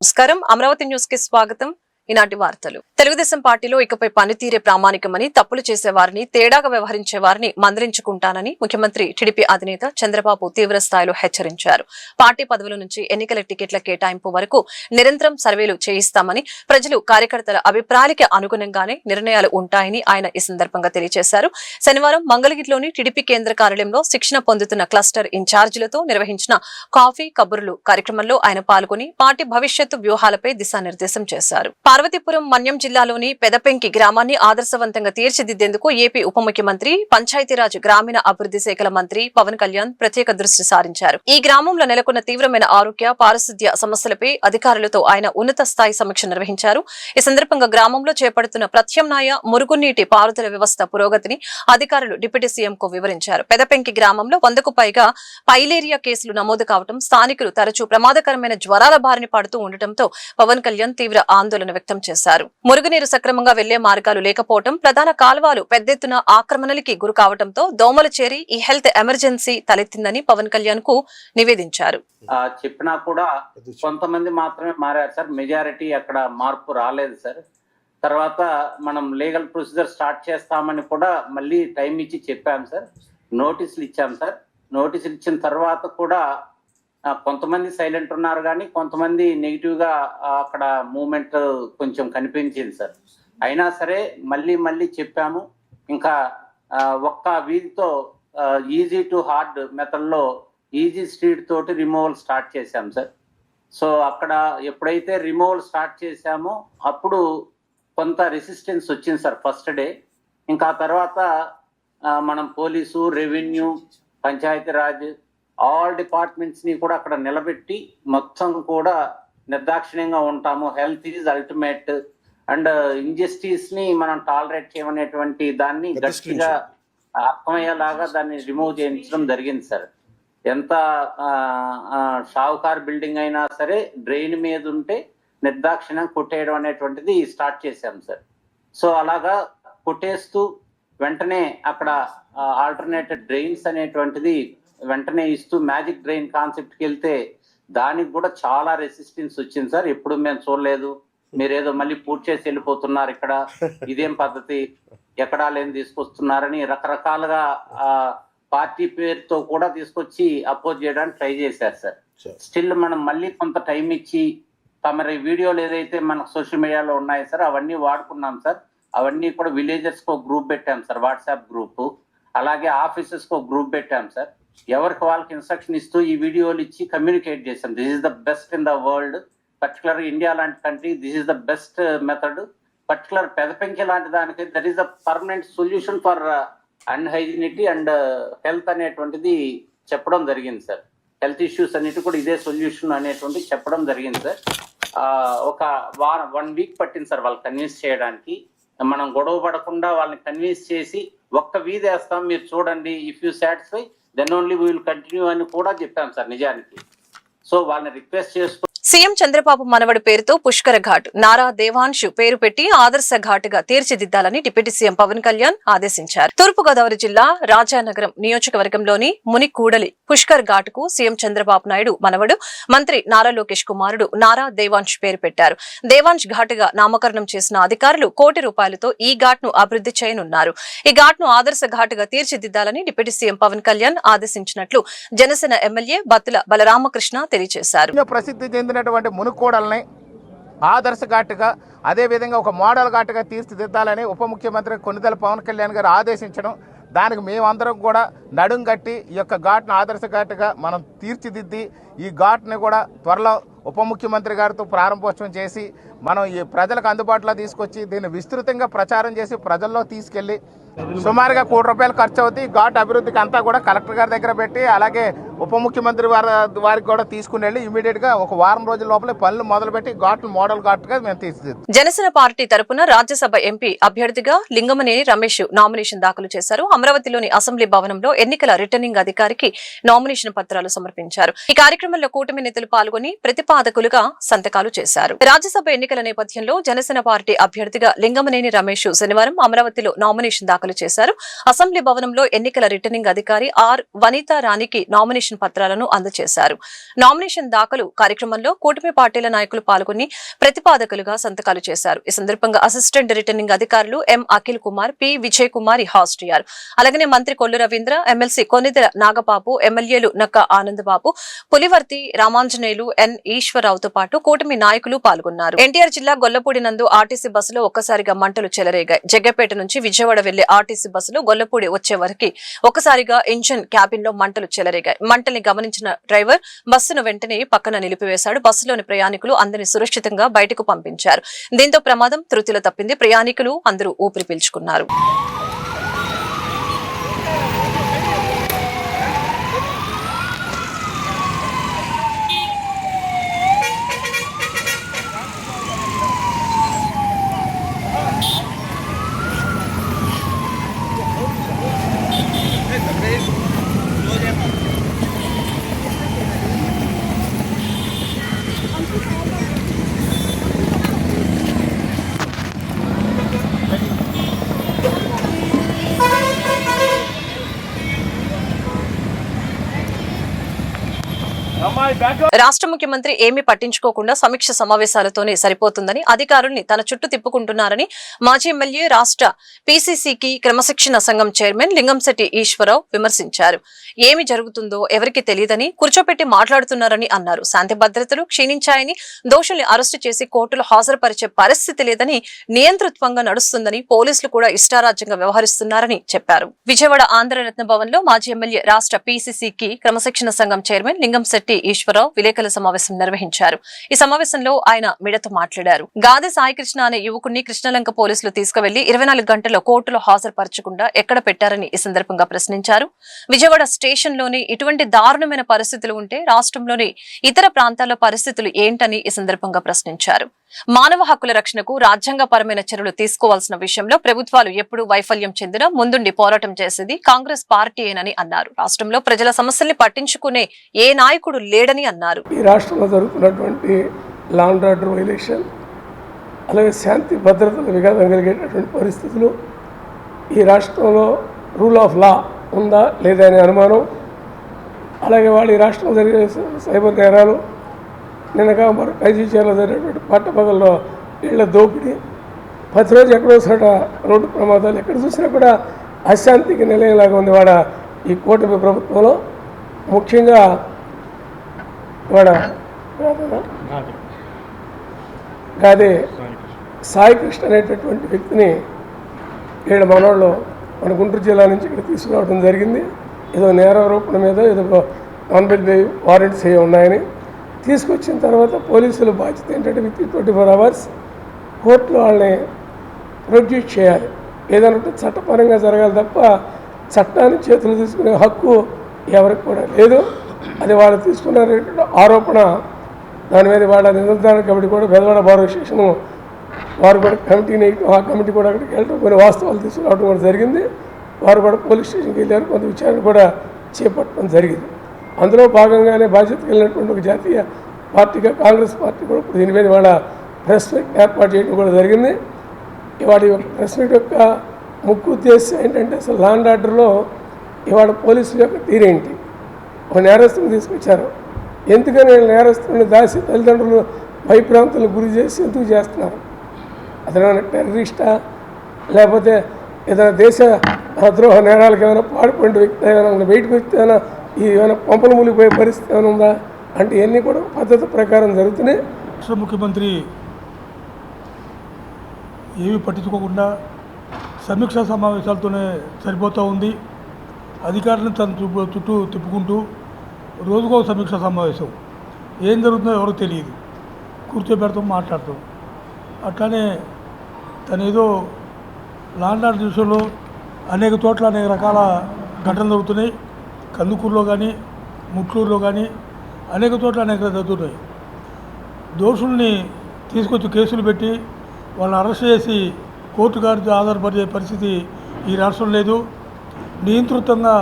నమస్కారం అమరావతి న్యూస్ కి స్వాగతం. ఈనాటి వార్తలు. తెలుగుదేశం పార్టీలో ఇకపై పనితీరే ప్రామాణికమని, తప్పులు చేసేవారిని, తేడాగా వ్యవహరించే వారిని మందలించుకుంటానని ముఖ్యమంత్రి టీడీపీ అధినేత చంద్రబాబు తీవ్ర స్థాయిలో హెచ్చరించారు. పార్టీ పదవుల నుంచి ఎన్నికల టికెట్ల కేటాయింపు వరకు నిరంతరం సర్వేలు చేయిస్తామని, ప్రజలు కార్యకర్తల అభిప్రాయాలకి అనుగుణంగానే నిర్ణయాలు ఉంటాయని ఆయన ఈ సందర్భంగా తెలియజేశారు. శనివారం మంగళగిరిలోని టీడీపీ కేంద్ర కార్యాలయంలో శిక్షణ పొందుతున్న క్లస్టర్ ఇన్ఛార్జీలతో నిర్వహించిన కాఫీ కబుర్లు కార్యక్రమంలో ఆయన పాల్గొని పార్టీ భవిష్యత్తు వ్యూహాలపై దిశానిర్దేశం చేశారు. పార్వతీపురం మన్యం జిల్లాలోని పెదపెంకి గ్రామాన్ని ఆదర్శవంతంగా తీర్చిదిద్దేందుకు ఏపీ ఉప ముఖ్యమంత్రి, పంచాయతీరాజ్ గ్రామీణ అభివృద్ధి శాఖల మంత్రి పవన్ కళ్యాణ్ ప్రత్యేక దృష్టి సారించారు. ఈ గ్రామంలో నెలకొన్న తీవ్రమైన ఆరోగ్య, పారిశుద్ధ్య సమస్యలపై అధికారులతో ఆయన ఉన్నత స్థాయి సమీక్ష నిర్వహించారు. ఈ సందర్భంగా గ్రామంలో చేపడుతున్న ప్రత్యామ్నాయ మురుగునీటి పారుదల వ్యవస్థ పురోగతిని అధికారులు డిప్యూటీ సీఎంకు వివరించారు. పెదపెంకి గ్రామంలో 100కు పైగా పైలేరియా కేసులు నమోదు కావడం, స్థానికులు తరచూ ప్రమాదకరమైన జ్వరాల బారిన పడుతూ ఉండటంతో పవన్ కళ్యాణ్ తీవ్ర ఆందోళన వ్యక్తం చేశారు. మురుగునీరు సక్రమంగా వెళ్లే మార్గాలు లేకపోవడం, ప్రధాన కాల్వలు పెద్ద ఎత్తున ఆక్రమణలకి గురి కావడంతో దోమలు చేరి ఈ హెల్త్ ఎమర్జెన్సీ తలెత్తిందని పవన్ కళ్యాణ్ కు నివేదించారు. చెప్పినా కూడా కొంతమంది మాత్రమే మారారు సార్. మెజారిటీ అక్కడ మార్పు రాలేదు సార్. తర్వాత మనం లీగల్ ప్రొసీజర్ స్టార్ట్ చేస్తామని కూడా మళ్ళీ టైం ఇచ్చి చెప్పాం సార్. నోటీసులు ఇచ్చాం సార్. నోటీసులు ఇచ్చిన తర్వాత కూడా కొంతమంది సైలెంట్ ఉన్నారు, కానీ కొంతమంది నెగిటివ్ గా అక్కడ మూమెంట్ కొంచెం కనిపించింది సార్. అయినా సరే మళ్ళీ చెప్పాము. ఇంకా ఒక్క వీధితో ఈజీ టు హార్డ్ మెథడ్ లో ఈజీ స్ట్రీట్ తోటి రిమూవల్ స్టార్ట్ చేశాం సార్. సో అక్కడ ఎప్పుడైతే రిమూవల్ స్టార్ట్ చేశామో అప్పుడు కొంత రెసిస్టెన్స్ వచ్చింది సార్ ఫస్ట్ డే. ఇంకా తర్వాత మనం police, revenue, Panchayati Raj all departments ని కూడా అక్కడ నిలబెట్టి మొత్తం కూడా నిర్దాక్షిణ్యంగా ఉంటాము, health is ultimate and injustice ని మనం టాలరేట్ చేయమనేటువంటి దాన్ని గట్టిగా అర్థమయ్యేలాగా దాన్ని రిమూవ్ చేయించడం జరిగింది సార్. ఎంత షావుకార్ బిల్డింగ్ అయినా సరే డ్రైన్ మీద ఉంటే నిర్దాక్షిణ్యం కొట్టేయడం అనేటువంటిది స్టార్ట్ చేశాం సార్. సో అలాగా కొట్టేస్తూ వెంటనే అక్కడ ఆల్టర్నేటెడ్ డ్రైన్స్ అనేటువంటిది వెంటనే ఇస్తూ మ్యాజిక్ డ్రైన్ కాన్సెప్ట్కి వెళ్తే దానికి కూడా చాలా రెసిస్టెన్స్ వచ్చింది సార్. ఎప్పుడు మేము చూడలేదు, మీరేదో మళ్ళీ పూర్తి చేసి వెళ్ళిపోతున్నారు, ఇక్కడ ఇదేం పద్ధతి, ఎక్కడా లేని తీసుకొస్తున్నారని రకరకాలుగా పార్టీ పేరుతో కూడా తీసుకొచ్చి అపోజ్ చేయడానికి ట్రై చేశారు సార్. స్టిల్ మనం మళ్ళీ కొంత టైం ఇచ్చి తమరి వీడియోలు ఏదైతే మనకు సోషల్ మీడియాలో ఉన్నాయి సార్ అవన్నీ వాడుకున్నాం సార్. అవన్నీ కూడా విలేజెస్ కు గ్రూప్ పెట్టాం సార్, వాట్సాప్ గ్రూప్. అలాగే ఆఫీసెస్ కు గ్రూప్ పెట్టాం సార్. ఎవరికి వాళ్ళకి ఇన్స్ట్రక్షన్ ఇస్తూ ఈ వీడియోలు ఇచ్చి కమ్యూనికేట్ చేశాం. This is the best in the world, particular India లాంటి country this is the best method. Particular Pedapenki లాంటి దానికి that is the permanent solution for unhygienity and health అనేటువంటిది చెప్పడం జరిగింది సార్. హెల్త్ ఇష్యూస్ అన్నిటి కూడా ఇదే సొల్యూషన్ అనేటువంటి చెప్పడం జరిగింది సార్. ఒక 1 వీక్ పట్టింది సార్ వాళ్ళు కన్విన్స్ చేయడానికి. మనం గొడవ పడకుండా వాళ్ళని కన్విన్స్ చేసి ఒక్క వీధి వేస్తాం, మీరు చూడండి, if you satisfy then only we will continue అని కూడా చెప్పాం సార్ నిజానికి. సో వాళ్ళని రిక్వెస్ట్ చేసుకో. సీఎం చంద్రబాబు మనవడి పేరుతో పుష్కర ఘాట్, నారా దేవాంశు పేరు పెట్టి ఆదర్శ ఘాటుగా తీర్చిదిద్దాలని డిప్యూటీ సీఎం పవన్ కళ్యాణ్ ఆదేశించారు. తూర్పుగోదావరి జిల్లా రాజానగరం నియోజకవర్గంలోని మునికూడలి పుష్కర్ ఘాటుకు సీఎం చంద్రబాబు నాయుడు మనవడు మంత్రి నారా లోకేష్ కుమారుడు నారా దేవాంశ్ పేరు పెట్టారు. దేవాంశ్ ఘాటుగా నామకరణం చేసిన అధికారులు ₹1,00,00,000తో ఈ ఘాట్ ను అభివృద్ధి చేయనున్నారు. ఈ ఘాట్ ను ఆదర్శ ఘాటుగా తీర్చిదిద్దాలని డిప్యూటీ సీఎం పవన్ కళ్యాణ్ ఆదేశించినట్లు జనసేన ఎమ్మెల్యే బత్తుల బలరామకృష్ణ తెలియజేశారు. మునుకోడల్ని ఆదర్శ ఘాటుగా అదేవిధంగా ఒక మోడల్ ఘాటుగా తీర్చిదిద్దాలని ఉప ముఖ్యమంత్రి కొనిదెల పవన్ కళ్యాణ్ గారు ఆదేశించడం, దానికి మేమందరం కూడా నడుం కట్టి ఈ యొక్క ఘాట్ను ఆదర్శ ఘాటుగా మనం తీర్చిదిద్ది ఈ ఘాట్ని కూడా త్వరలో ఉప ముఖ్యమంత్రి గారితో ప్రారంభోత్సవం చేసి మనం ఈ ప్రజలకు అందుబాటులో తీసుకొచ్చి దీన్ని విస్తృతంగా ప్రచారం చేసి ప్రజల్లో తీసుకెళ్లి సుమారుగా ₹1,00,00,000 ఖర్చు అవుతుంది. ఘాట్ అభివృద్ధికి అంతా కూడా కలెక్టర్ గారి దగ్గర పెట్టి అలాగే ఉప ముఖ్యమంత్రి వారికి కూడా తీసుకుని వెళ్ళి ఇమీడియట్ గా ఒక వారం రోజుల లోపలే పనులు మొదలుపెట్టి ఘాట్ మోడల్ ఘాట్ గా మేము తీర్చిదిద్దాం. జనసేన పార్టీ తరపున రాజ్యసభ ఎంపీ అభ్యర్థిగా లింగమనేని రమేష్ నామినేషన్ దాఖలు చేశారు. అమరావతిలోని అసెంబ్లీ భవనంలో ఎన్నికల రిటర్నింగ్ అధికారికి నామినేషన్ పత్రాలు సమర్పించారు. ఈ కార్యక్రమంలో కూటమి నేతలు పాల్గొని ప్రతిపాదకులుగా సంతకాలు చేశారు. రాజ్యసభ ఎన్నికల నేపథ్యంలో జనసేన పార్టీ అభ్యర్థిగా లింగమనేని రమేష్ శనివారం అమరావతిలో నామినేషన్ దాఖలు దాఖలు చేశారు. అసెంబ్లీ భవనంలో ఎన్నికల రిటర్నింగ్ అధికారి ఆర్ వనితా రాణికి నామినేషన్ పత్రాలను అందజేశారు. నామినేషన్ దాఖలు కార్యక్రమంలో కూటమి పార్టీల నాయకులు పాల్గొని ప్రతిపాదకులుగా సంతకాలు చేశారు. ఈ సందర్భంగా అసిస్టెంట్ రిటర్నింగ్ అధికారులు ఎం అఖిల్ కుమార్, పి విజయ్ కుమార్ హాజరయ్యారు. అలాగనే మంత్రి కొల్లు రవీంద్ర, ఎమ్మెల్సీ కొన్నిదెల నాగబాబు, ఎమ్మెల్యేలు నక్క ఆనందబాబు, పులివర్తి రామాంజనేయులు, ఎన్ ఈశ్వరరావుతో పాటు కూటమి నాయకులు పాల్గొన్నారు. ఎన్టీఆర్ జిల్లా గొల్లపూడి నందు ఆర్టీసీ బస్సులో ఒక్కసారిగా మంటలు చెలరేగాయి. జగ్గపేట నుంచి విజయవాడ వెళ్లే ఆర్టీసీ బస్సులో గొల్లపూడి వచ్చే వరకు ఒక్కసారిగా ఇంజిన్ క్యాబిన్ లో మంటలు చెలరేగాయి. మంటల్ని గమనించిన డ్రైవర్ బస్సును వెంటనే పక్కన నిలిపివేశాడు. బస్సులోని ప్రయాణికులు అందరినీ సురక్షితంగా బయటకు పంపించారు. దీంతో ప్రమాదం తృతిలో తప్పింది. ప్రయాణికులు అందరూ ఊపిరి పీల్చుకున్నారు. రాష్ట్ర ముఖ్యమంత్రి ఏమీ పట్టించుకోకుండా సమీక్ష సమావేశాలతోనే సరిపోతుందని, అధికారుల్ని తన చుట్టూ తిప్పుకుంటున్నారని మాజీ ఎమ్మెల్యే రాష్ట్ర పీసీసీకి క్రమశిక్షణ సంఘం చైర్మన్ లింగంశెట్టి ఈశ్వరరావు విమర్శించారు. ఏమి జరుగుతుందో ఎవరికి తెలియదని కూర్చోపెట్టి మాట్లాడుతున్నారని అన్నారు. శాంతి భద్రతలు క్షీణించాయని, దోషుల్ని అరెస్టు చేసి కోర్టులో హాజరుపరిచే పరిస్థితి లేదని, నియంతృత్వంగా నడుస్తుందని, పోలీసులు కూడా ఇష్టారాజ్యంగా వ్యవహరిస్తున్నారని చెప్పారు. విజయవాడ ఆంధ్రరత్న భవన్ లో మాజీ ఎమ్మెల్యే రాష్ట్ర పీసీసీకి క్రమశిక్షణ సంఘం చైర్మన్ లింగంశెట్టి ఈశ్వరరావు విలేకరుల సమావేశం నిర్వహించారు. ఈ సమావేశంలో ఆయన మీడియాతో మాట్లాడారు. గాది సాయికృష్ణ అనే యువకుడిని కృష్ణలంక పోలీసులు తీసుకువెళ్లి 24 గంటల్లో కోర్టులో హాజరుపరచకుండా ఎక్కడ పెట్టారని ఈ సందర్భంగా ప్రశ్నించారు. విజయవాడ స్టేషన్ లోని ఇటువంటి దారుణమైన పరిస్థితులు ఉంటే రాష్ట్రంలోని ఇతర ప్రాంతాల్లో పరిస్థితులు ఏంటని ఈ సందర్భంగా ప్రశ్నించారు. మానవ హక్కుల రక్షణకు రాజ్యాంగపరమైన చర్యలు తీసుకోవాల్సిన విషయంలో ప్రభుత్వాలు ఎప్పుడూ వైఫల్యం చెందినా ముందుండి పోరాటం చేసేది కాంగ్రెస్ పార్టీయేనని అన్నారు. రాష్ట్రంలో ప్రజల సమస్యల్ని పట్టించుకునే ఏ నాయకుడు లేడని అన్నారు. ఈ రాష్ట్రంలో జరుగుతున్నటువంటి లా అండ్ ఆర్డర్ వైలేషన్, అలాగే శాంతి భద్రతల విఘాతం కలిగేటటువంటి పరిస్థితులు, ఈ రాష్ట్రంలో రూల్ ఆఫ్ లా ఉందా లేదా అనే అనుమానం, అలాగే వాళ్ళు ఈ రాష్ట్రంలో జరిగే సైబర్ నేరాలు, నిన్నగా మరి ఐజీచీలో జరిగినటువంటి పట్టపగల్లో ఇళ్ల దోపిడీ, ప్రతిరోజు ఎక్కడో చోట రోడ్డు ప్రమాదాలు, ఎక్కడ చూసినా కూడా అశాంతికి నిలయంలాగా ఉంది వాడ ఈ కూటమి ప్రభుత్వంలో. ముఖ్యంగా వాడ గాదే సాయికృష్ణ అనేటటువంటి వ్యక్తిని వీళ్ళ మనోళ్ళు మన గుంటూరు జిల్లా నుంచి ఇక్కడ తీసుకురావడం జరిగింది. ఏదో నేరారోపణ మీద ఏదో నాన్ బెయిల్ వారెంట్స్ ఏ ఉన్నాయని తీసుకొచ్చిన తర్వాత పోలీసుల బాధ్యత ఏంటంటే విత్ 24 hours కోర్టులో వాళ్ళని ప్రొడ్యూస్ చేయాలి. ఏదైనా చట్టపరంగా జరగాలి తప్ప చట్టాన్ని చేతులు తీసుకునే హక్కు ఎవరికి కూడా లేదు. అది వాళ్ళు తీసుకున్నారనేటువంటి ఆరోపణ, దాని మీద వాళ్ళ నిరంతర కమిటీ కూడా బెదవాడ బార్ అసోసియేషన్ వారు కూడా కమిటీని, ఆ కమిటీ కూడా అక్కడికి వెళ్ళడం, కొన్ని వాస్తవాలు తీసుకురావడం కూడా జరిగింది. వారు కూడా పోలీస్ స్టేషన్కి వెళ్ళారు, కొంత విచారణ కూడా చేపట్టడం జరిగింది. అందులో భాగంగానే బాధ్యతకు వెళ్ళినటువంటి ఒక జాతీయ పార్టీగా కాంగ్రెస్ పార్టీ కూడా దీని మీద వాళ్ళ ప్రెస్ మీట్ ఏర్పాటు చేయడం కూడా జరిగింది. ఇవాళ ప్రెస్ మీట్ యొక్క ముఖ్య ఉద్దేశం ఏంటంటే అసలు లా అండ్ ఆర్డర్లో ఇవాళ పోలీసుల యొక్క తీరేంటి. ఒక నేరస్తుని తీసుకొచ్చారు, ఎందుకని నేరస్తుని దాసి తల్లిదండ్రులు భయప్రాంతాలకు గురి చేసి ఎందుకు చేస్తున్నారు? అతను టెర్రరిస్టా, లేకపోతే ఏదైనా దేశ ద్రోహ నేరాలకు ఏమైనా పాడిపోయిన వ్యక్తి, ఏమైనా బయటకు వస్తే ఏమైనా పంపలు మూలిపోయే పరిస్థితి ఏమైనా ఉందా అంటే ఇవన్నీ కూడా పద్ధతి ప్రకారం జరుగుతున్నాయి. రాష్ట్ర ముఖ్యమంత్రి ఏమీ పట్టించుకోకుండా సమీక్షా సమావేశాలతోనే సరిపోతూ ఉంది. అధికారులను తన చుట్టూ తిప్పుకుంటూ రోజుకో సమీక్షా సమావేశం, ఏం జరుగుతుందో ఎవరో తెలియదు, కూర్చోబెడతాం, మాట్లాడతాం. అట్లానే తను ఏదో లా అండ్ ఆర్డర్ విషయంలో అనేక చోట్ల అనేక రకాల ఘటనలు జరుగుతున్నాయి. కందుకూరులో కానీ, ముట్లూరులో కానీ అనేక చోట్ల అనేక జరుగుతున్నాయి. దోషుల్ని తీసుకొచ్చి కేసులు పెట్టి వాళ్ళని అరెస్ట్ చేసి కోర్టు గారికి ఆధారపడే పరిస్థితి ఈ రాష్ట్రం లేదు. నియంతృత్వంగా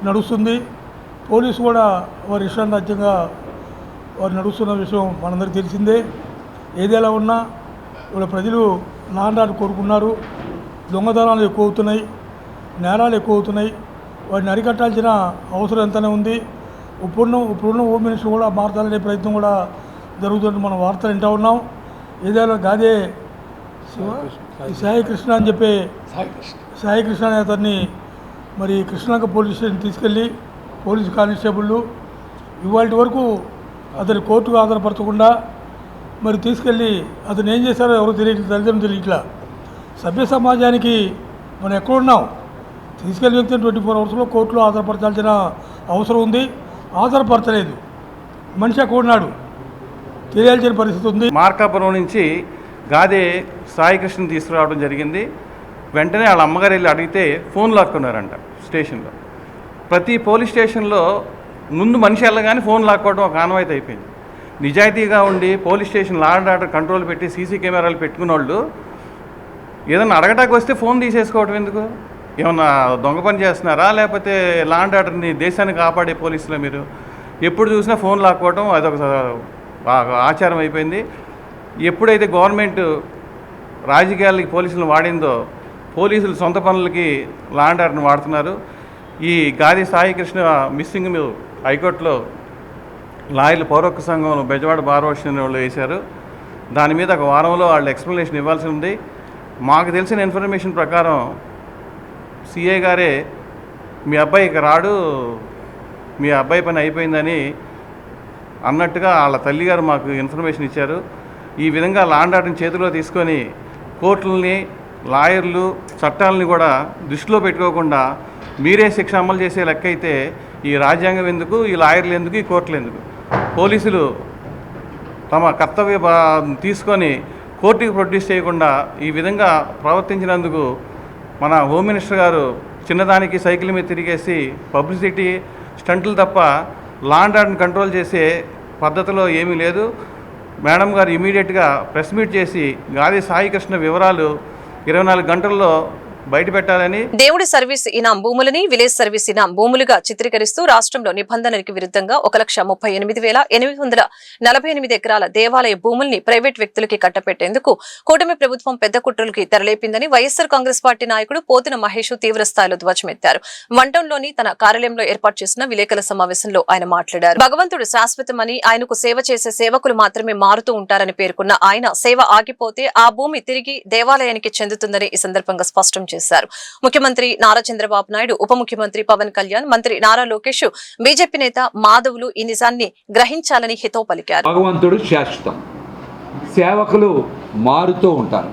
నడుస్తుంది. పోలీసు కూడా వారి ఇష్టారాజ్యంగా వారు నడుస్తున్న విషయం మనందరికీ తెలిసిందే. ఏదైనా ఉన్నా ఇప్పుడు ప్రజలు లా అండ్ ఆర్డర్ కోరుకున్నారు. దొంగతనాలు ఎక్కువ అవుతున్నాయి, నేరాలు ఎక్కువ అవుతున్నాయి. వాటిని అరికట్టాల్సిన అవసరం ఎంతనే ఉంది. ఇప్పుడున్న హోమ్ మినిస్టర్ కూడా మార్చాలనే ప్రయత్నం కూడా జరుగుతుంది. మనం వార్తలు వింటూ ఉన్నాం. ఏదైనా గాదే సాయి కృష్ణ అని చెప్పి సాయి కృష్ణ అనే అతన్ని మరి కృష్ణలంక పోలీస్ స్టేషన్ తీసుకెళ్ళి పోలీసు కానిస్టేబుళ్ళు ఇవాళ వరకు అతని కోర్టుకు ఆధారపరచకుండా మరి తీసుకెళ్ళి అతను ఏం చేశారో ఎవరు తెలియట్లేదు, తల్లిదండ్రులు తెలియట్లా. సభ్య సమాజానికి మనం ఎక్కడున్నాం? తీసుకెళ్ళి వ్యక్తిని 24 అవర్స్లో కోర్టులో ఆధారపరచాల్సిన అవసరం ఉంది. ఆధారపరచలేదు. మనిషి ఎక్కడున్నాడు తెలియాల్సిన పరిస్థితి ఉంది. మార్కాపురం నుంచి గాదే సాయికృష్ణ తీసుకురావడం జరిగింది. వెంటనే వాళ్ళ అమ్మగారు వెళ్ళి అడిగితే ఫోన్ లాక్కున్నారంట స్టేషన్లో. ప్రతి పోలీస్ స్టేషన్లో ముందు మనిషి వెళ్ళగానే ఫోన్ లాక్కోవడం ఒక ఆనవాయితీ అయిపోయింది. నిజాయితీగా ఉండి police station law and order control పెట్టి సీసీ కెమెరాలు పెట్టుకున్న వాళ్ళు ఏదన్నా అడగటానికి వస్తే ఫోన్ తీసేసుకోవడం ఎందుకు? ఏమన్నా దొంగ పని చేస్తున్నారా? లేకపోతే లా అండ్ ఆర్డర్ని దేశాన్ని కాపాడే పోలీసులో మీరు ఎప్పుడు చూసినా ఫోన్ లాక్కోవడం అదొక ఆచారం అయిపోయింది. ఎప్పుడైతే గవర్నమెంట్ రాజకీయాలకి పోలీసులను వాడిందో పోలీసులు సొంత పనులకి లా అండ్ ఆర్డర్ని వాడుతున్నారు. ఈ గాది సాయికృష్ణ మిస్సింగ్ హైకోర్టులో లాయర్లు పౌరొక్క సంఘం బెజవాడ బార్ అసోసియేషన్ వాళ్ళు వేశారు. దాని మీద ఒక వారంలో వాళ్ళు ఎక్స్ప్లెనేషన్ ఇవ్వాల్సి ఉంది. మాకు తెలిసిన ఇన్ఫర్మేషన్ ప్రకారం సిఐ గారే మీ అబ్బాయి ఇక రాడు, మీ అబ్బాయి పని అయిపోయిందని అన్నట్టుగా వాళ్ళ తల్లిగారు మాకు ఇన్ఫర్మేషన్ ఇచ్చారు. ఈ విధంగా లా అండ్ ఆర్డర్ని చేతిలో తీసుకొని కోర్టులని, లాయర్లు, చట్టాలని కూడా దృష్టిలో పెట్టుకోకుండా మీరే శిక్ష అమలు చేసే లెక్క అయితే ఈ రాజ్యాంగం ఎందుకు, ఈ లాయర్లు ఎందుకు, ఈ కోర్టులు ఎందుకు? పోలీసులు తమ కర్తవ్య తీసుకొని కోర్టుకి ప్రొడ్యూస్ చేయకుండా ఈ విధంగా ప్రవర్తించినందుకు మన హోమ్ మినిస్టర్ గారు చిన్నదానికి సైకిల్ మీద తిరిగేసి పబ్లిసిటీ స్టంట్లు తప్ప లా అండ్ ఆర్డర్ని కంట్రోల్ చేసే పద్ధతిలో ఏమీ లేదు. మేడం గారు ఇమీడియట్గా ప్రెస్ మీట్ చేసి గాది సాయికృష్ణ వివరాలు 24 గంటల్లో బయట పెట్టాలని. దేవుడి సర్వీస్ ఇనాం భూములని విలేజ్ సర్వీస్ ఇనాం భూములుగా చిత్రీకరిస్తూ రాష్ట్రంలో నిబంధనలకు విరుద్ధంగా 1,38,848 ఎకరాల దేవాలయ భూముల్ని ప్రైవేట్ వ్యక్తులకి కట్టపెట్టేందుకు కూటమి ప్రభుత్వం పెద్ద కుట్రలకి తెరలేపిందని వైఎస్సార్ కాంగ్రెస్ పార్టీ నాయకుడు పోతిన మహేష్ తీవ్ర స్థాయిలో ధ్వజమెత్తారు. వంటంలోని తన కార్యాలయంలో ఏర్పాటు చేసిన విలేకరుల సమావేశంలో ఆయన మాట్లాడారు. భగవంతుడు శాశ్వతమని, ఆయనకు సేవ చేసే సేవకులు మాత్రమే మారుతూ ఉంటారని పేర్కొన్న ఆయన సేవ ఆగిపోతే ఆ భూమి తిరిగి దేవాలయానికి చెందుతుందని ఈ సందర్భంగా స్పష్టం చేశారు. ముఖ్యమంత్రి నారా చంద్రబాబు నాయుడు, ఉప ముఖ్యమంత్రి పవన్ కళ్యాణ్, మంత్రి నారా లోకేష్, బీజేపీ నేత మాధవులు ఈ నిజాన్ని గ్రహించాలని హితవు పలికారు. భగవంతుడు శాశ్వతం, సేవకులు మారుతూ ఉంటారు.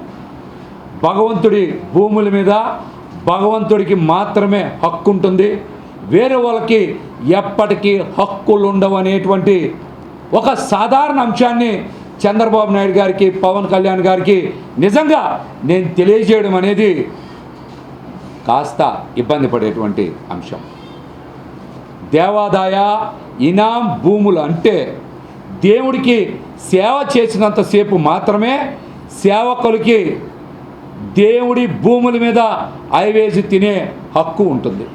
భగవంతుడి భూముల మీద భగవంతుడికి మాత్రమే హక్కు ఉంటుంది, వేరే వాళ్ళకి ఎప్పటికీ హక్కులు ఉండవు అనేటువంటి ఒక సాధారణ అంశాన్ని చంద్రబాబు నాయుడు గారికి, పవన్ కళ్యాణ్ గారికి నిజంగా నేను తెలియజేయడం అనేది కాస్త ఇబ్బంది పడేటువంటి అంశం. దేవాదాయ ఇనాం భూములు అంటే దేవుడికి సేవ చేసినంతసేపు మాత్రమే సేవకులకి దేవుడి భూముల మీద ఐవేసి తినే హక్కు ఉంటుంది.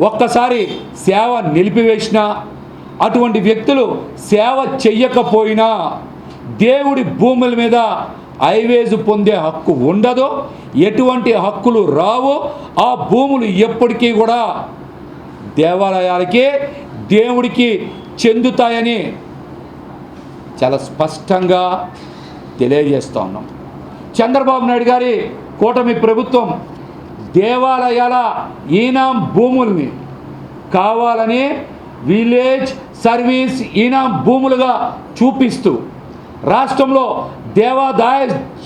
ఒక్కసారి సేవ నిలిపివేసినా, అటువంటి వ్యక్తులు సేవ చెయ్యకపోయినా దేవుడి భూముల మీద ఐవేజు పొందే హక్కు ఉండదు, ఎటువంటి హక్కులు రావు. ఆ భూములు ఎప్పటికీ కూడా దేవాలయాలకి, దేవుడికి చెందుతాయని చాలా స్పష్టంగా తెలియజేస్తూ ఉన్నాం. చంద్రబాబు నాయుడు గారి కూటమి ప్రభుత్వం దేవాలయాల ఈనాం భూముల్ని కావాలని విలేజ్ సర్వీస్ ఈనాం భూములుగా చూపిస్తూ రాష్ట్రంలో దేవాదాయ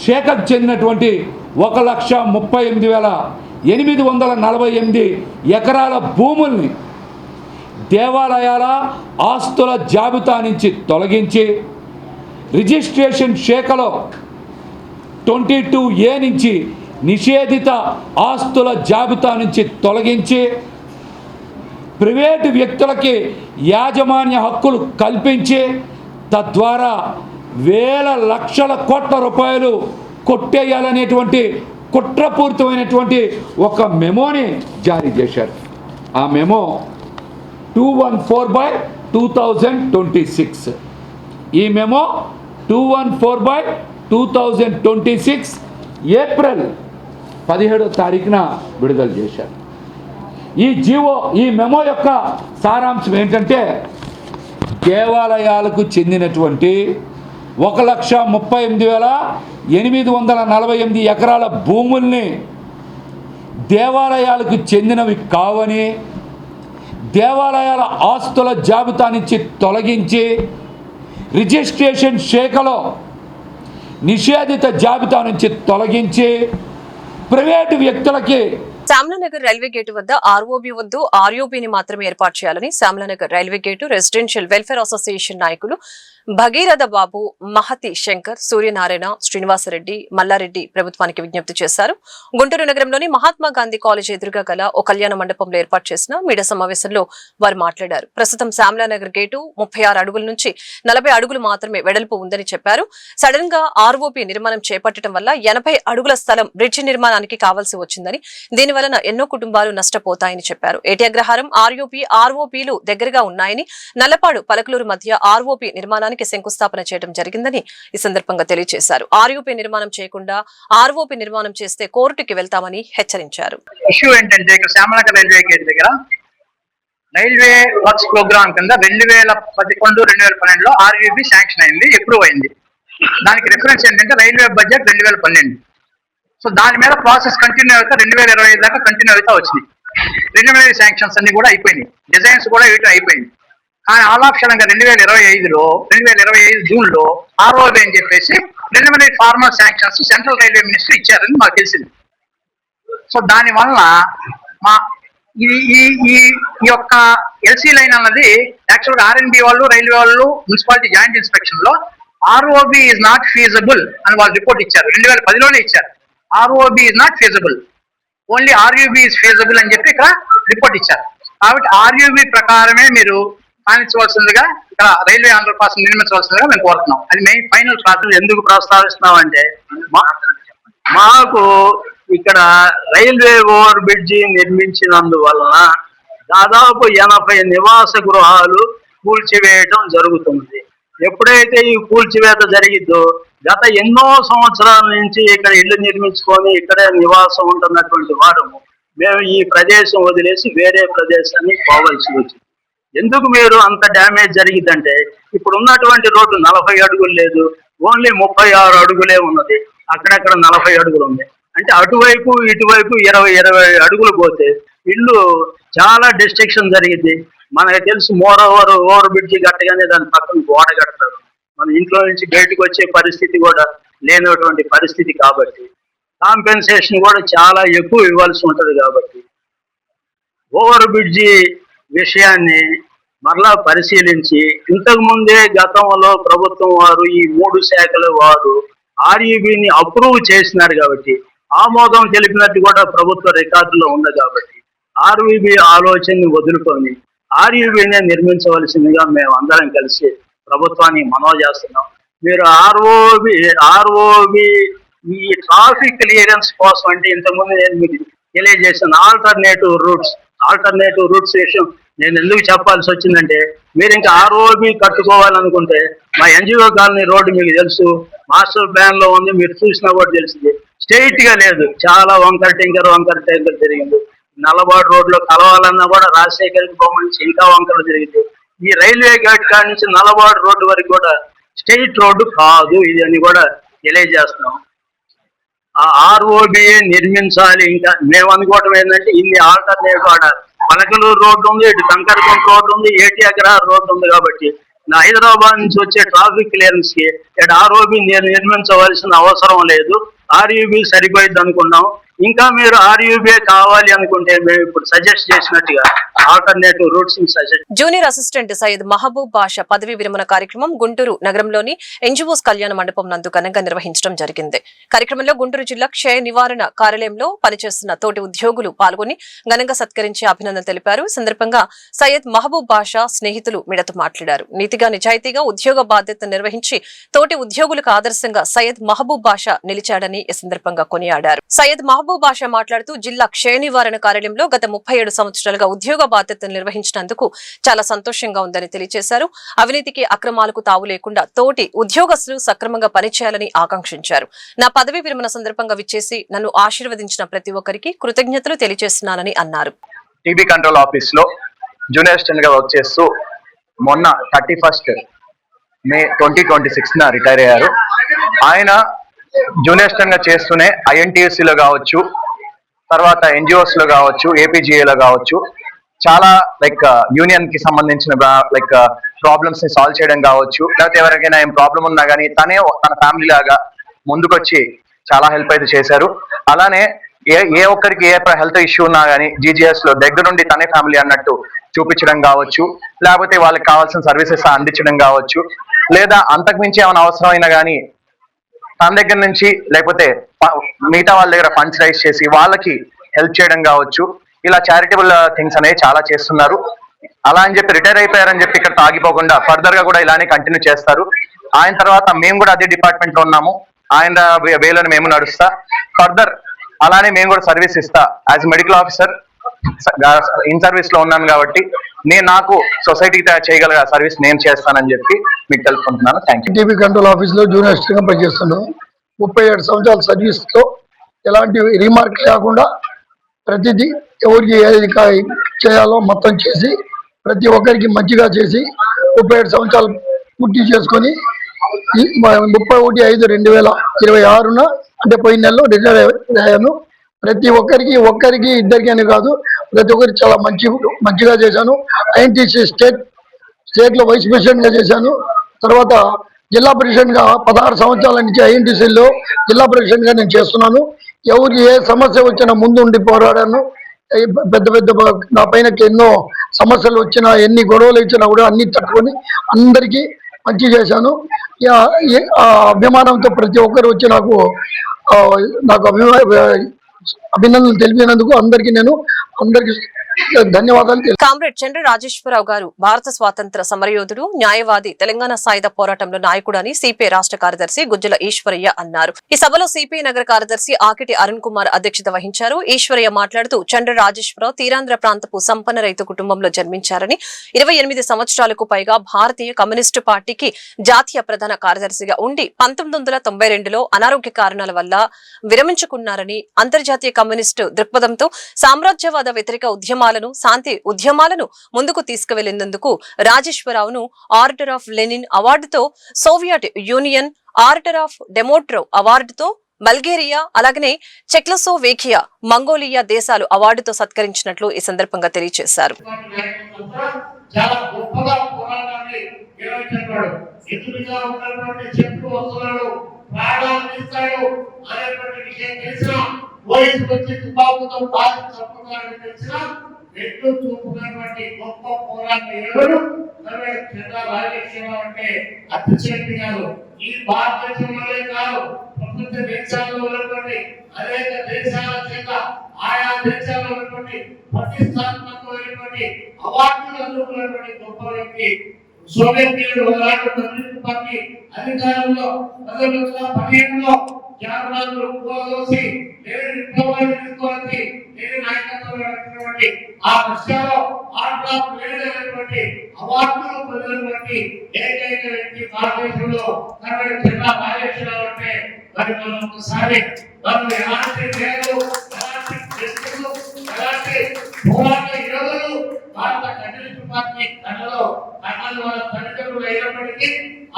శాఖకు చెందినటువంటి 1,38,848 ఎకరాల భూముల్ని దేవాలయాల ఆస్తుల జాబితా నుంచి తొలగించి రిజిస్ట్రేషన్ శాఖలో 22A నుంచి నిషేధిత ఆస్తుల జాబితా నుంచి తొలగించి ప్రైవేటు వ్యక్తులకి యాజమాన్య హక్కులు కల్పించి తద్వారా వేల లక్షల కోట్ల రూపాయలు కొట్టేయాలనేటువంటి కుట్రపూరితమైనటువంటి ఒక మెమోని జారీ చేశారు. ఆ మెమో 214/2026. ఈ మెమో 214/2026 ఏప్రిల్ 17వ తారీఖున విడుదల చేశారు. ఈ మెమో యొక్క సారాంశం ఏంటంటే, దేవాలయాలకు చెందినటువంటి 1,38,848 ఎకరాల భూముల్ని దేవాలయాలకు చెందినవి కావని, దేవాలయాల ఆస్తుల జాబితా నుంచి తొలగించి రిజిస్ట్రేషన్ శాఖలో నిషేధిత జాబితా నుంచి తొలగించి ప్రైవేటు వ్యక్తులకి శ్యామలానగర్ రైల్వే గేటు వద్ద ఆర్ఓబి వద్దు ఆర్ఓబిని మాత్రమే ఏర్పాటు చేయాలని Shyamala Nagar railway gate residential welfare association నాయకులు భగీరథ బాబు, మహతి శంకర్, సూర్యనారాయణ, శ్రీనివాసరెడ్డి, మల్లారెడ్డి ప్రభుత్వానికి విజ్ఞప్తి చేశారు. గుంటూరు నగరంలోని మహాత్మా గాంధీ కాలేజ్ ఎదురుగా గల ఓ కళ్యాణ మండపంలో ఏర్పాటు చేసిన మీడియా సమావేశంలో వారు మాట్లాడారు. ప్రస్తుతం శ్యామలానగర్ గేటు 36 అడుగుల నుంచి 40 అడుగులు మాత్రమే వెడల్పు ఉందని చెప్పారు. సడన్ గా ఆర్ఓబి నిర్మాణం చేపట్టడం వల్ల 80 అడుగుల స్థలం బ్రిడ్జి నిర్మాణానికి కావాల్సి వచ్చిందని, దీని వలన ఎన్నో కుటుంబాలు నష్టపోతాయని చెప్పారు. ఏటి అగ్రహారం ఆర్ఓబిలు దగ్గరగా ఉన్నాయని, నల్లపాడు పలకలూరు మధ్య ఆర్ఓబి నిర్మాణానికి శంకుస్థాపన చేయడం జరిగిందని ఈ సందర్భంగా తెలియజేశారు. ఆర్ఓబి నిర్మాణం చేయకుండా ఆర్ఓబి నిర్మాణం చేస్తే కోర్టుకి వెళ్తామని హెచ్చరించారు. ఇష్యూ ఏంటంటే, ఇక్కడ శ్యామలానగర్ రైల్వే గేట్ దగ్గర రైల్వే వర్క్స్ ప్రోగ్రామ్ కింద 2011-2012లో ఆర్ఓబి శాంక్షన్ అయింది, అప్రూవ్ అయింది. దానికి రిఫరెన్స్ ఏంటంటే రైల్వే బడ్జెట్ 2012. సో దాని మీద ప్రాసెస్ కంటిన్యూ అవుతా 2025 దాకా కంటిన్యూ అవుతా వచ్చింది. ప్రిలిమినరీ శాంక్షన్స్ అన్ని కూడా అయిపోయినాయి, డిజైన్స్ కూడా వేయటం అయిపోయింది. కానీ ఆలాక్షణంగా 2025 జూన్లో ఆర్ఓబి అని చెప్పేసి preliminary formal sanctions central railway minister ఇచ్చారని మాకు తెలిసింది. సో దానివల్ల ఈ యొక్క ఎల్సీ లైన్ అన్నది యాక్చువల్గా ఆర్ఎన్బి వాళ్ళు, రైల్వే వాళ్ళు, మున్సిపాలిటీ జాయింట్ ఇన్స్పెక్షన్ లో ఆర్ఓబి ఈజ్ నాట్ ఫీజబుల్ అని వాళ్ళు రిపోర్ట్ ఇచ్చారు. 2010లోనే ఇచ్చారు. ROB is not feasible, only RUB is feasible అని చెప్పి ఇక్కడ రిపోర్ట్ ఇచ్చారు. కాబట్టి ఆర్యూబి ప్రకారమే మీరు పాలించవలసిందిగా, ఇక్కడ రైల్వే అండర్ పాస్ నిర్మించవలసిందిగా మేము కోరుతున్నాం. అది మెయిన్ ఫైనల్ ప్రాసెస్. ఎందుకు ప్రస్తావిస్తున్నాం అంటే, మాకు ఇక్కడ రైల్వే ఓవర్ బ్రిడ్జి నిర్మించినందువలన దాదాపు 80 నివాస గృహాలు కూల్చివేయటం జరుగుతుంది. ఎప్పుడైతే ఈ కూల్చివేత జరిగిద్దో, గత ఎన్నో సంవత్సరాల నుంచి ఇక్కడ ఇల్లు నిర్మించుకొని ఇక్కడే నివాసం ఉంటున్నటువంటి వారము మేము ఈ ప్రదేశం వదిలేసి వేరే ప్రదేశాన్ని పోవలసి వచ్చింది. ఎందుకు మీరు అంత డ్యామేజ్ జరిగిద్దంటే, ఇప్పుడు ఉన్నటువంటి రోడ్డు 40 అడుగులు లేదు, ఓన్లీ 36 అడుగులే ఉన్నది. అక్కడక్కడ 40 అడుగులు ఉంది. అంటే అటువైపు ఇటువైపు 20 అడుగులు పోతే ఇల్లు చాలా డిస్ట్రక్షన్ జరిగింది. మనకు తెలుసు, ఓవర్ బ్రిడ్జి కట్టగానే దాని పక్కన గోడ కడతారు. మన ఇంట్లో నుంచి బయటకు వచ్చే పరిస్థితి కూడా లేనటువంటి పరిస్థితి. కాబట్టి కాంపెన్సేషన్ కూడా చాలా ఎక్కువ ఇవ్వాల్సి ఉంటుంది. కాబట్టి ఓవర్ బ్రిడ్జి విషయాన్ని మరలా పరిశీలించి, ఇంతకుముందే గతంలో ప్రభుత్వం వారు ఈ 3 శాఖల వారు ఆర్యూబిని అప్రూవ్ చేసినారు. కాబట్టి ఆమోదం తెలిపినట్టు కూడా ప్రభుత్వ రికార్డులో ఉంది. కాబట్టి ఆర్యూబి ఆలోచనని వదులుకొని ఆర్యూబినే నిర్మించవలసిందిగా మేము అందరం కలిసి ప్రభుత్వానికి మనవి చేస్తున్నాం. మీరు ఆర్ఓబి ఈ ట్రాఫిక్ క్లియరెన్స్ కోసం అంటే, ఇంతకుముందు నేను మీకు తెలియజేసిన ఆల్టర్నేటివ్ రూట్స్ విషయం నేను ఎందుకు చెప్పాల్సి వచ్చిందంటే, మీరు ఇంకా ఆర్ఓబి కట్టుకోవాలనుకుంటే మా ఎన్జిఓ కాలనీ రోడ్డు మీకు తెలుసు, మాస్టర్ ప్లాన్ లో ఉంది, మీరు చూసినా కూడా తెలిసింది. స్ట్రైట్ గా లేదు, చాలా వంకర టెంకర్ జరిగింది. నల్లబాటు రోడ్లో కలవాలన్నా కూడా రాజశేఖర్కి బొమ్మ ఇంకా వంకరలు జరిగింది. ఈ రైల్వే గేట్ కాడి నుంచి నల్లబాటు రోడ్డు వరకు కూడా స్ట్రైట్ రోడ్డు కాదు ఇది అని కూడా తెలియజేస్తున్నాం. ఆ ఆర్ఓబిఏ నిర్మించాలి. ఇంకా మేము అనుకోవటం ఏంటంటే, ఇన్ని ఆల్టర్నేటివ్ ఆడ పలకలూరు రోడ్డు ఉంది, ఇటు కంకరకొండ రోడ్డు ఉంది, ఏటి అగ్రహారం రోడ్డు ఉంది. కాబట్టి హైదరాబాద్ నుంచి వచ్చే ట్రాఫిక్ క్లియరెన్స్ కి ఇక్కడ ఆర్ఓబి నిర్మించవలసిన అవసరం లేదు, ఆర్యూబి సరిపోయింది అనుకున్నాం. ఇంకా మీరు ఆర్యూబీ కావాలి అనుకుంటే మేము ఇప్పుడు సజెస్ట్ చేసినట్టుగా alternative routes suggest. Junior assistant Syed Mahaboob Basha పదవి విరమణ కార్యక్రమం గుంటూరు నగరంలోని ఎన్జిఓస్ కళ్యాణ మండపం నందు ఘనంగా నిర్వహించడం జరిగింది. కార్యక్రమంలో గుంటూరు జిల్లా క్షయ నివారణ కార్యాలయంలో పనిచేస్తున్న తోటి ఉద్యోగులు పాల్గొని ఘనంగా సత్కరించి అభినందనలు తెలిపారు. ఈ సందర్భంగా సయ్యద్ మహబూబ్ బాషా స్నేహితులు మీడతో మాట్లాడారు. నీతిగా నిజాయితీగా ఉద్యోగ బాధ్యతను నిర్వహించి తోటి ఉద్యోగులకు ఆదర్శంగా సయ్యద్ మహబూబ్ బాషా నిలిచాడని ఈ సందర్భంగా కొనియాడారు. సయ్యద్ మహబూబ్ మహబూబ్ బాషా మాట్లాడుతూ జిల్లా క్షయ నివారణ కార్యాలయంలో గత 37 సంవత్సరాలుగా ఉద్యోగ బాధ్యతలు నిర్వహించినందుకు చాలా సంతోషంగా ఉందని తెలియజేశారు. అవినీతికి అక్రమాలకు తావు లేకుండా తోటి ఉద్యోగస్తులు సక్రమంగా పనిచేయాలని ఆకాంక్షించారు. నా పదవీ విరమణ సందర్భంగా విచ్చేసి నన్ను ఆశీర్వదించిన ప్రతి ఒక్కరికి కృతజ్ఞతలు తెలియజేస్తున్నానని అన్నారు. టీబీ కంట్రోల్ ఆఫీస్ లో జూనియర్ అసిస్టెంట్ గా వర్క్ చేస్తూ మొన్న 31 మే 2026 రిటైర్ అయ్యారు. ఆయన జూనియర్ అసిస్టెంట్ గా చేస్తూనే INTUC లో కావచ్చు, తర్వాత NGOs లో కావచ్చు, APGA లో కావచ్చు, చాలా యూనియన్ కి సంబంధించిన ప్రాబ్లమ్స్ ని సాల్వ్ చేయడం కావచ్చు, లేకపోతే ఎవరికైనా ఏం ప్రాబ్లం ఉన్నా కానీ తనే తన ఫ్యామిలీ లాగా ముందుకొచ్చి చాలా హెల్ప్ అయితే చేశారు. అలానే ఏ ఒక్కరికి ఏ హెల్త్ ఇష్యూ ఉన్నా కానీ GGS లో దగ్గర నుండి తనే ఫ్యామిలీ అన్నట్టు చూపించడం కావచ్చు, లేకపోతే వాళ్ళకి కావాల్సిన సర్వీసెస్ అందించడం కావచ్చు, లేదా అంతకుమించి ఏమైనా అవసరం అయినా కానీ తన దగ్గర నుంచి లేకపోతే మిగతా వాళ్ళ దగ్గర ఫండ్స్ రైజ్ చేసి వాళ్ళకి హెల్ప్ చేయడం కావచ్చు, ఇలా చారిటబుల్ థింగ్స్ అనేవి చాలా చేస్తున్నారు. అలా అని చెప్పి రిటైర్ అయిపోయారని చెప్పి ఇక్కడ ఆగిపోకుండా ఫర్దర్ గా కూడా ఇలానే కంటిన్యూ చేస్తారు. ఆయన తర్వాత మేము కూడా అదే డిపార్ట్మెంట్ లో ఉన్నాము. ఆయన వేలను మేము నడుస్తా ఫర్దర్ అలానే మేము కూడా సర్వీస్ ఇస్తా. As medical officer in service లో ఉన్నాను కాబట్టి నాకు సొసైటీకి చేయగల సర్వీస్ నేను చేస్తానని చెప్పి మీకు తెలుసుకుంటున్నాను. Thank you. TB control office లో జూనియర్ అసిస్టెంట్ గా పనిచేస్తున్నాను. 37 సంవత్సరాల సర్వీస్ లో ఎలాంటి రీమార్క్ లేకుండా ప్రతిదీ ఎవరికి ఏది చేయాలో మొత్తం చేసి ప్రతి ఒక్కరికి మంచిగా చేసి 37 సంవత్సరాలు పూర్తి చేసుకొని 31/5/2026 అంటే పోయిన నెలలో రిటైర్ అయ్యాను. ప్రతి ఒక్కరికి ఇద్దరికి అని కాదు, ప్రతి ఒక్కరికి చాలా మంచిగా చేశాను. INTUC స్టేట్ లో వైస్ ప్రెసిడెంట్ గా చేశాను. తర్వాత జిల్లా ప్రెసిడెంట్ గా 16 సంవత్సరాల నుంచి INTUC లో జిల్లా ప్రెసిడెంట్ గా నేను చేస్తున్నాను. ఎవరికి ఏ సమస్య వచ్చినా ముందు ఉండి పోరాడాను. పెద్ద నా పైన ఎన్నో సమస్యలు వచ్చినా, ఎన్ని గొడవలు ఇచ్చినా కూడా అన్ని తట్టుకొని అందరికీ మంచి చేశాను. అభిమానంతో ప్రతి ఒక్కరు వచ్చి నాకు అభినందనలు తెలిపినందుకు అందరికీ ధన్యవాదాలు. కామ్రేడ్ చంద్ర రాజేశ్వరరావు గారు భారత స్వాతంత్ర సమరయోధుడు, న్యాయవాది, తెలంగాణ సాయుధ పోరాటంలో నాయకుడు అని సిపిఐ రాష్ట్ర కార్యదర్శి గుజ్జల ఈశ్వరయ్య అన్నారు. ఈ సభలో సిపిఐ నగర కార్యదర్శి ఆకిటి అరుణ్ కుమార్ అధ్యక్షత వహించారు. ఈశ్వరయ్య మాట్లాడుతూ చంద్ర రాజేశ్వరరావు తీరాంధ్ర ప్రాంతపు సంపన్న రైతు కుటుంబంలో జన్మించారని 28 సంవత్సరాలకు పైగా భారతీయ కమ్యూనిస్టు పార్టీకి జాతీయ ప్రధాన కార్యదర్శిగా ఉండి 1992లో అనారోగ్య కారణాల వల్ల విరమించుకున్నారని, అంతర్జాతీయ కమ్యూనిస్టు దృక్పథంతో సామ్రాజ్యవాద వ్యతిరేక శాంతి ఉద్యమాలను ముందుకు తీసుకువెళ్లినందుకు రాజేశ్వరరావును ఆర్డర్ ఆఫ్ లెనిన్ అవార్డుతో, Soviet Union order of Dimitrov అవార్డుతో, బల్గేరియా అలాగనే చెక్లసోవేకియా, మంగోలియా దేశాలు అవార్డుతో సత్కరించినట్లు ఈ సందర్భంగా తెలియజేశారు. వయసు వచ్చి తుపాకుతో పాటు చంపుతారని తెలిసిన ఎట్లు చూపుకున్నటువంటి గొప్ప పోరాటం చంద్ర రాజేశ్వరరావు అంటే అతిశక్తి కాదు. ఈ భారతదేశంలోనే కాదు, ప్రపంచ దేశాల్లో ఉన్నటువంటి అనేక దేశాల చేత ఆయా దేశాల్లో ఉన్నటువంటి ప్రతిష్టాత్మకమైనటువంటి అవార్డులు అందుకున్నటువంటి గొప్ప వ్యక్తి. సోవియట్ యూనియన్ కమ్యూనిస్ట్ పార్టీ అధికారంలో 1915లో జాగ్రత్తలు కోసి నాయకత్వం ఆ విషయాల్లో ఆర్డర్ అవార్డులు పొందినటువంటి ఏకైక వ్యక్తి భారతదేశంలో చంద్ర రాజేశ్వరరావు అంటే మరి మనం ఒకసారి ఎలాంటి లేదు, ఎలాంటి ప్రశ్నలు, ఎలాంటి పోరాట యోధులు భారత కమ్యూనిస్ట్ పార్టీ కళలో వాళ్ళ తల్లిదండ్రులు అయినప్పటికీ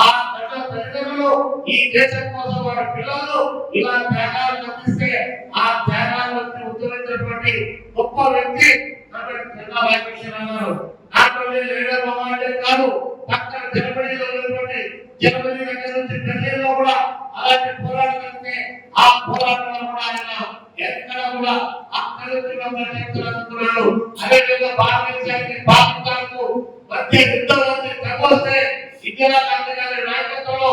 ఆ తల్లిదండ్రులు ఈ దేశం కోసం వాళ్ళ పిల్లలు ఇలా త్యాగాలు అందిస్తే ఆ త్యాగాలు ఉద్యమించినటువంటి గొప్ప వ్యక్తి చంద్ర రాజేశ్వరరావు. నాటోనే లీడర్ మామాటే కాదు, పక్కన జర్మనీలో ఉన్నటువంటి జర్మనీ దగ్గర నుంచి ఢిల్లీలో కూడా అలాంటి పోరాటం చేస్తే ఆ పోరాటంలో కూడా ఆయన ఎక్కడ కూడా అక్కడున్నాడు. అదేవిధంగా భారతదేశానికి పాకిస్తాన్కు మధ్య యుద్ధం వచ్చి తగ్గొస్తే ఇందిరాగాంధీ గారి నాయకత్వంలో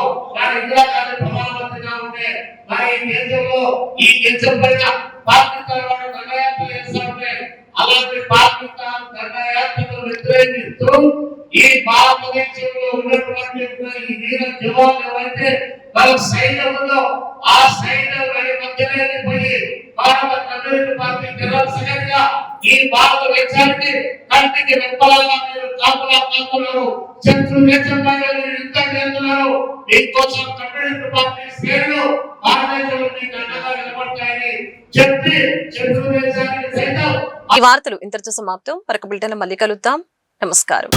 ఇందిరాగాంధీ ప్రధానమంత్రిగా ఉంటే మరి ఈ దేశం పైన పాకిస్తాన్ వాడు దండయాత్ర చేస్తా ఉంటే అలాంటి పాకిస్తాన్ దండయాత్రను వ్యతిరేకిస్తూ ఈ భారతదేశంలో ఉన్నటువంటి ఈ వీర జవాన్లు ఎవరైతే వాళ్ళ సైన్యం ఉందో ఆ సైన్యం మధ్యనే పోయి భారత కమ్యూనిస్ట్ పార్టీ జనరల్ సెక్రటరీ గా ఈ భారత దేశానికి కంటికి రెప్పలాగా మీరు కాపులా కాస్తున్నారు, శత్రు దేశంపై మీరు యుద్ధం చేస్తున్నారు. మీకోసం కమ్యూనిస్ట్ పార్టీ శ్రేణులు భారతదేశంలో మీకు అండగా నిలబడతాయని చెప్పి శత్రు దేశానికి సైతం. ఈ వార్తలు ఇంతటితో సమాప్తం. మరొక బులెటిన్ మళ్ళీ కలుద్దాం. నమస్కారం.